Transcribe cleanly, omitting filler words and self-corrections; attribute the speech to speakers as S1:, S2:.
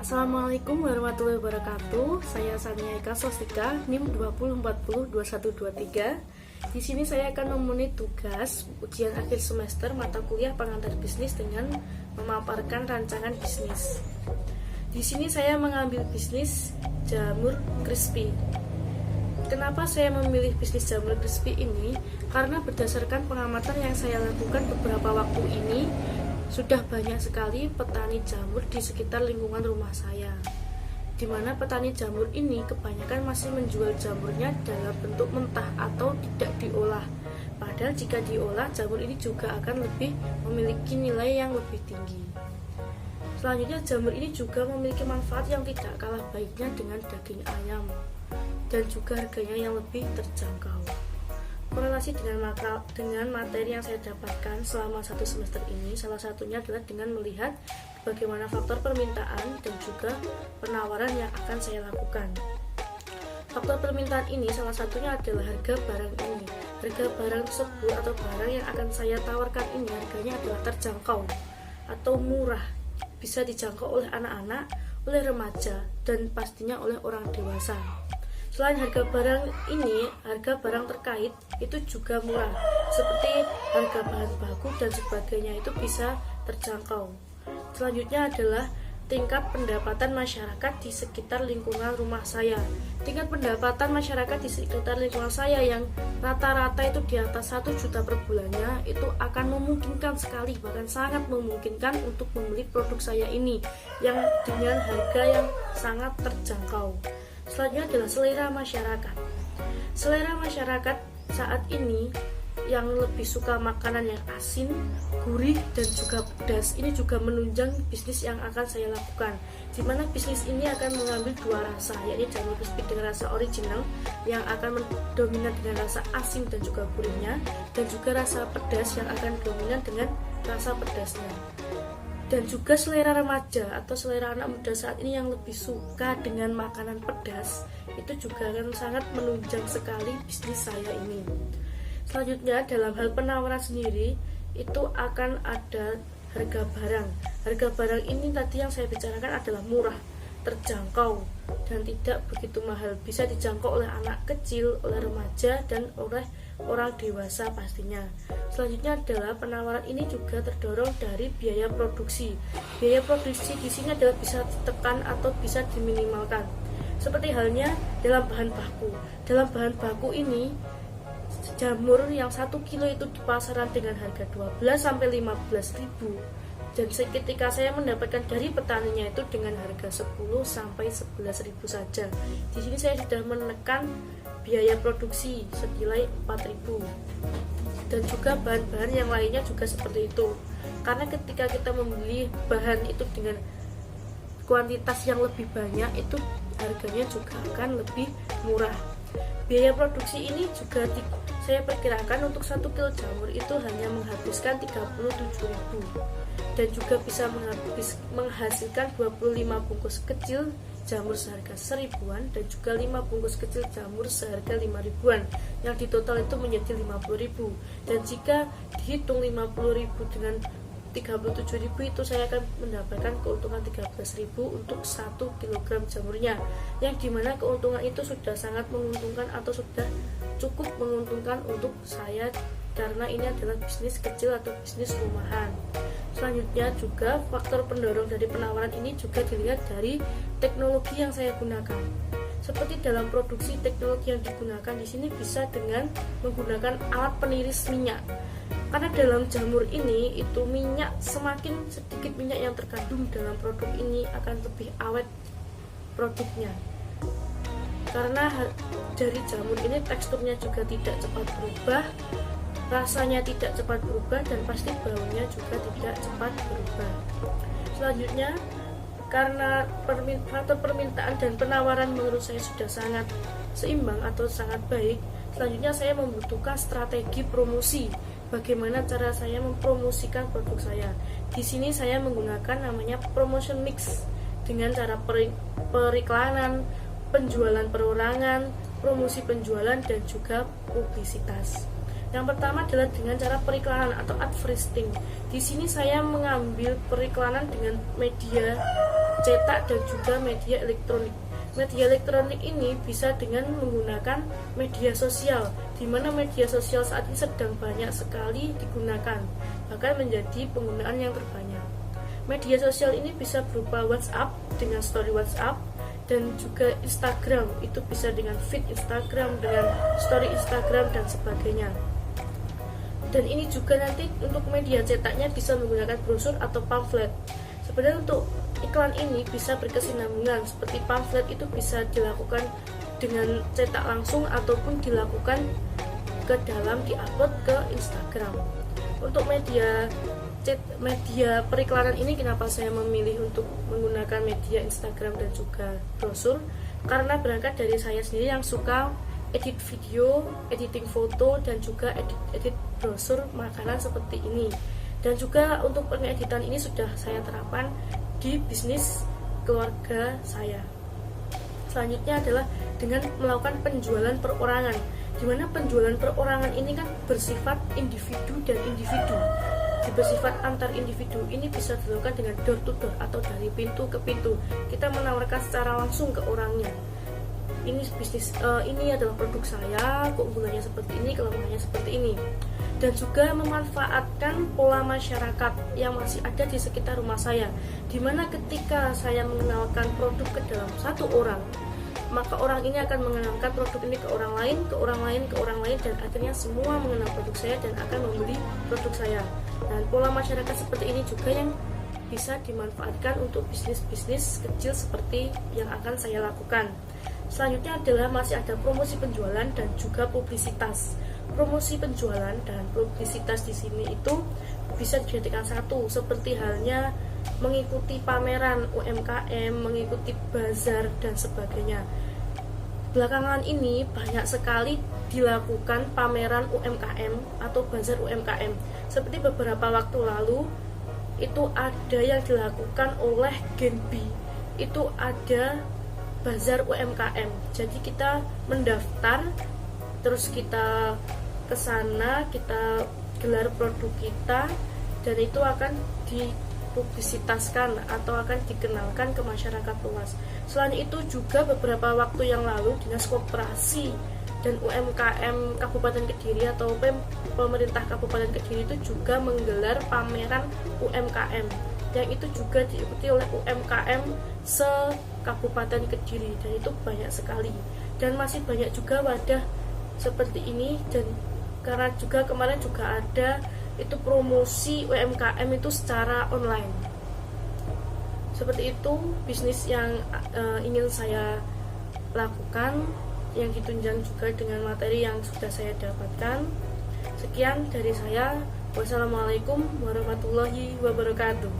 S1: Assalamualaikum warahmatullahi wabarakatuh. Saya Sania Eka Sostika, NIM 20402123. Di sini saya akan memenuhi tugas ujian akhir semester mata kuliah pengantar bisnis dengan memaparkan rancangan bisnis. Di sini saya mengambil bisnis jamur crispy. Kenapa saya memilih bisnis jamur crispy ini? Karena berdasarkan pengamatan yang saya lakukan beberapa waktu ini, sudah banyak sekali petani jamur di sekitar lingkungan rumah saya, di mana petani jamur ini kebanyakan masih menjual jamurnya dalam bentuk mentah atau tidak diolah. Padahal jika diolah, jamur ini juga akan lebih memiliki nilai yang lebih tinggi. Selanjutnya, jamur ini juga memiliki manfaat yang tidak kalah baiknya dengan daging ayam, dan juga harganya yang lebih terjangkau. Korelasi dengan materi yang saya dapatkan selama satu semester ini, salah satunya adalah dengan melihat bagaimana faktor permintaan dan juga penawaran yang akan saya lakukan. Faktor permintaan ini salah satunya adalah harga barang ini. Harga barang tersebut atau barang yang akan saya tawarkan ini harganya adalah terjangkau atau murah, bisa dijangkau oleh anak-anak, oleh remaja, dan pastinya oleh orang dewasa. Selain harga barang ini, harga barang terkait itu juga murah, seperti harga bahan baku dan sebagainya itu bisa terjangkau. Selanjutnya adalah tingkat pendapatan masyarakat di sekitar lingkungan rumah saya. Tingkat pendapatan masyarakat di sekitar lingkungan saya yang rata-rata itu di atas 1 juta per bulannya, itu akan memungkinkan sekali, bahkan sangat memungkinkan untuk membeli produk saya ini yang dengan harga yang sangat terjangkau. Selanjutnya adalah selera masyarakat. Selera masyarakat saat ini yang lebih suka makanan yang asin, gurih, dan juga pedas. Ini juga menunjang bisnis yang akan saya lakukan, di mana bisnis ini akan mengambil dua rasa, yaitu jamur crispy dengan rasa original yang akan mendominan dengan rasa asin dan juga gurihnya, dan juga rasa pedas yang akan dominan dengan rasa pedasnya. Dan juga selera remaja atau selera anak muda saat ini yang lebih suka dengan makanan pedas, itu juga akan sangat menunjang sekali bisnis saya ini. Selanjutnya, dalam hal penawaran sendiri, itu akan ada harga barang. Harga barang ini tadi yang saya bicarakan adalah murah, terjangkau, dan tidak begitu mahal. Bisa dijangkau oleh anak kecil, oleh remaja, dan oleh orang dewasa pastinya. Selanjutnya adalah penawaran ini juga terdorong dari biaya produksi. Biaya produksi di sini adalah bisa ditekan atau bisa diminimalkan. Seperti halnya dalam bahan baku. Dalam bahan baku ini, jamur yang 1 kilo itu di pasaran dengan harga 12 sampai 15 ribu. Dan ketika saya mendapatkan dari petaninya itu dengan harga 10 sampai 11 ribu saja. Di sini saya sudah menekan biaya produksi senilai 4.000. Dan juga bahan-bahan yang lainnya juga seperti itu. Karena ketika kita membeli bahan itu dengan kuantitas yang lebih banyak, itu harganya juga akan lebih murah. Biaya produksi ini juga saya perkirakan untuk 1 kilo jamur itu hanya menghabiskan 37.000, dan juga bisa menghasilkan 25 bungkus kecil jamur seharga 1.000-an dan juga 5 bungkus kecil jamur seharga 5.000-an, yang di total itu menjadi 50.000. Dan jika dihitung 50.000 dengan 37.000, itu saya akan mendapatkan keuntungan 13.000 untuk 1 kg jamurnya, yang dimana keuntungan itu sudah sangat menguntungkan atau sudah cukup menguntungkan untuk saya, karena ini adalah bisnis kecil atau bisnis rumahan. Selanjutnya juga faktor pendorong dari penawaran ini juga dilihat dari teknologi yang saya gunakan. Seperti dalam produksi, teknologi yang digunakan di sini bisa dengan menggunakan alat peniris minyak. Karena dalam jamur ini itu minyak, semakin sedikit minyak yang terkandung dalam produk ini akan lebih awet produknya. Karena dari jamur ini teksturnya juga tidak cepat berubah, rasanya tidak cepat berubah, dan pasti baunya juga tidak cepat berubah. Selanjutnya, karena faktor permintaan dan penawaran menurut saya sudah sangat seimbang atau sangat baik, selanjutnya saya membutuhkan strategi promosi. Bagaimana cara saya mempromosikan produk saya? Di sini saya menggunakan namanya promotion mix dengan cara periklanan, penjualan perorangan, promosi penjualan, dan juga publisitas. Yang pertama adalah dengan cara periklanan atau advertising. Di sini saya mengambil periklanan dengan media cetak dan juga media elektronik. Media elektronik ini bisa dengan menggunakan media sosial, di mana media sosial saat ini sedang banyak sekali digunakan, bahkan menjadi penggunaan yang terbanyak. Media sosial ini bisa berupa WhatsApp dengan story WhatsApp, dan juga Instagram, itu bisa dengan feed Instagram, dengan story Instagram dan sebagainya. Dan ini juga nanti untuk media cetaknya bisa menggunakan brosur atau pamflet. Sebenarnya untuk iklan ini bisa berkesinambungan, seperti pamflet itu bisa dilakukan dengan cetak langsung ataupun dilakukan ke dalam diupload ke Instagram. Untuk media periklanan ini, kenapa saya memilih untuk menggunakan media Instagram dan juga brosur? Karena berangkat dari saya sendiri yang suka edit video, editing foto, dan juga edit brosur makanan seperti ini. Dan juga untuk pengeditan ini sudah saya terapkan di bisnis keluarga saya. Selanjutnya adalah dengan melakukan penjualan perorangan, di mana penjualan perorangan ini kan bersifat individu dan individu. Bersifat antar individu, ini bisa dilakukan dengan door to door atau dari pintu ke pintu. Kita menawarkan secara langsung ke orangnya. Ini bisnis, ini adalah produk saya, keunggulannya seperti ini, kelemahannya seperti ini. Dan juga memanfaatkan pola masyarakat yang masih ada di sekitar rumah saya, dimana ketika saya mengenalkan produk ke dalam satu orang, maka orang ini akan mengenalkan produk ini ke orang lain, ke orang lain, ke orang lain, dan akhirnya semua mengenal produk saya dan akan membeli produk saya. Dan pola masyarakat seperti ini juga yang bisa dimanfaatkan untuk bisnis-bisnis kecil seperti yang akan saya lakukan. Selanjutnya adalah masih ada promosi penjualan dan juga publisitas. Promosi penjualan dan publisitas di sini itu bisa dijadikan satu, seperti halnya mengikuti pameran UMKM, mengikuti bazar dan sebagainya. Belakangan ini banyak sekali dilakukan pameran UMKM atau bazar UMKM. Seperti beberapa waktu lalu itu ada yang dilakukan oleh Genbi. Itu ada bazar UMKM. Jadi kita mendaftar, terus kita ke sana, kita gelar produk kita, dan itu akan dipublisitaskan atau akan dikenalkan ke masyarakat luas. Selain itu juga beberapa waktu yang lalu Dinas Koperasi dan UMKM Kabupaten Kediri atau pemerintah Kabupaten Kediri itu juga menggelar pameran UMKM, yang itu juga diikuti oleh UMKM se-Kabupaten Kediri, dan itu banyak sekali. Dan masih banyak juga wadah seperti ini, dan karena juga kemarin juga ada itu promosi UMKM itu secara online. Seperti itu bisnis yang ingin saya lakukan, yang ditunjang juga dengan materi yang sudah saya dapatkan. Sekian dari saya. Wassalamualaikum warahmatullahi wabarakatuh.